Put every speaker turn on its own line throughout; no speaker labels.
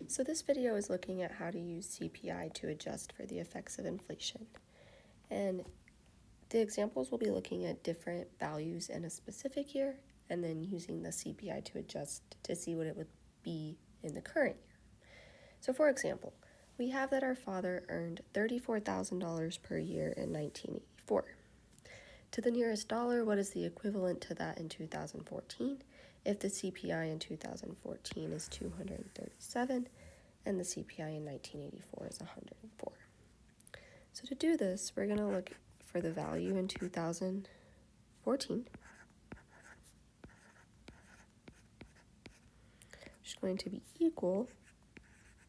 So this video is looking at how to use CPI to adjust for the effects of inflation. And the examples will be looking at different values in a specific year and then using the CPI to adjust to see what it would be in the current year. So for example, we have that our father earned $34,000 per year in 1984. To the nearest dollar, what is the equivalent to that in 2014 if the CPI in 2014 is 237 and the CPI in 1984 is 104? So to do this, we're going to look for the value in 2014, which is going to be equal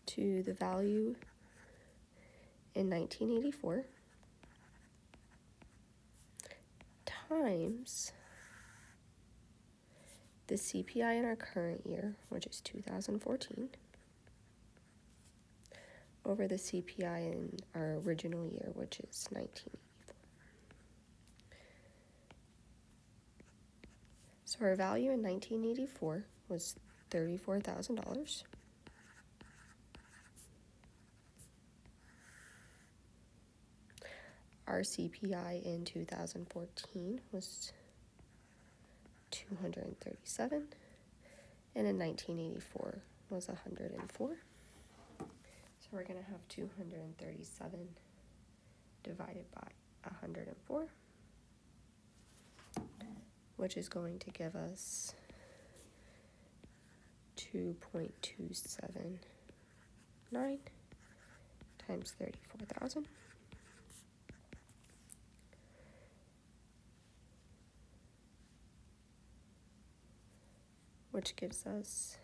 to the value in 1984 times the CPI in our current year, which is 2014, over the CPI in our original year, which is 1984. So our value in 1984 was $34,000. Our CPI in 2014 was 237, and in 1984 was 104. So we're going to have 237 divided by 104, which is going to give us 2.279 times 34,000. Which gives us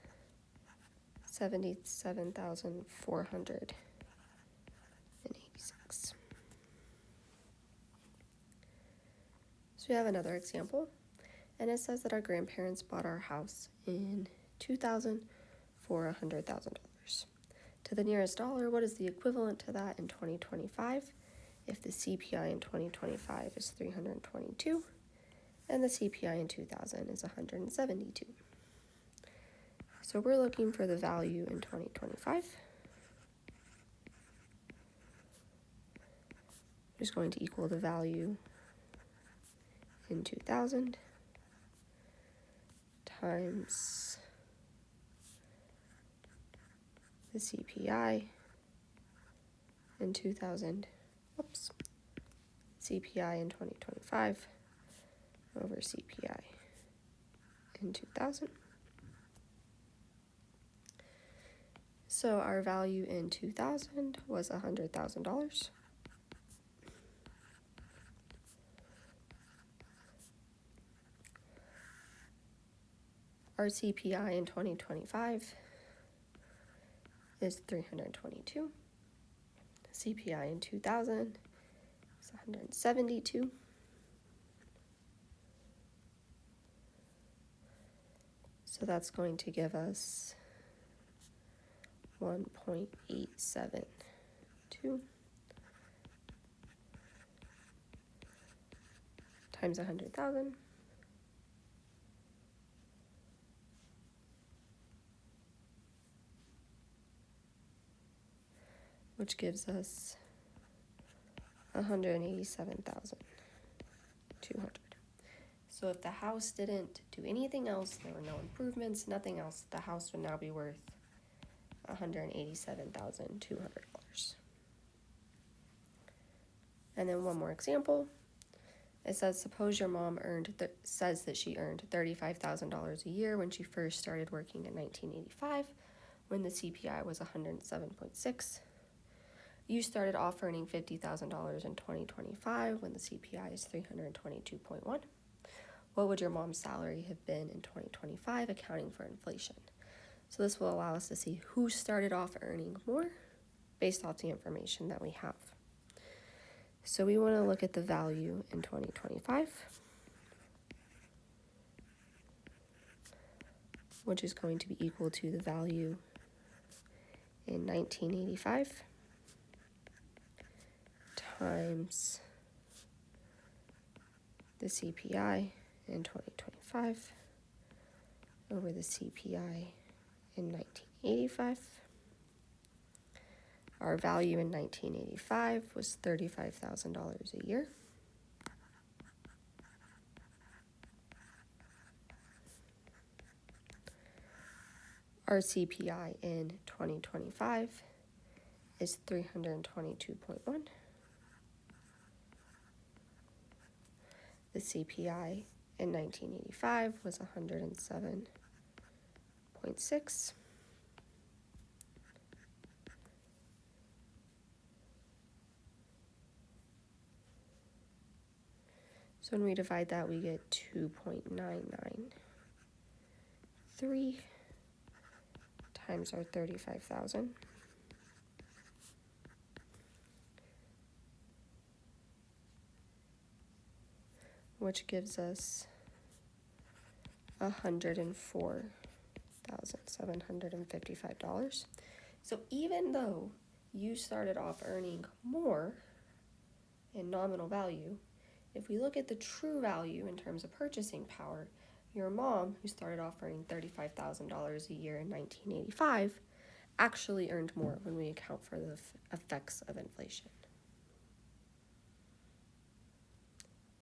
77,486. So we have another example, and it says that our grandparents bought our house in 2000 for $100,000. To the nearest dollar, what is the equivalent to that in 2025 if the CPI in 2025 is 322 and the CPI in 2000 is 172? So we're looking for the value in 2025, which is going to equal the value in 2000 times the CPI in 2000, CPI in 2025 over CPI in 2000. So our value in 2000 was $100,000. Our CPI in 2025 is 322. CPI in 2000 is 172. So that's going to give us 1.872 times 100,000, which gives us 187,200. So if the house didn't do anything else, there were no improvements, nothing else, the house would now be worth $187,200. And then one more example. It says, suppose your mom says that she earned $35,000 a year when she first started working in 1985, when the CPI was 107.6. You started off earning $50,000 in 2025 when the CPI is 322.1. What would your mom's salary have been in 2025, accounting for inflation? So this will allow us to see who started off earning more based off the information that we have. So we want to look at the value in 2025, which is going to be equal to the value in 1985 times the CPI in 2025 over the CPI in 1985. Our value in 1985 was $35,000 a year. Our CPI in 2025 is 322.1. The CPI in 1985 was 107.6. So when we divide that, we get 2.993 times our 35,000. Which gives us $104,755. So even though you started off earning more in nominal value, if we look at the true value in terms of purchasing power, your mom, who started off earning $35,000 a year in 1985, actually earned more when we account for the effects of inflation.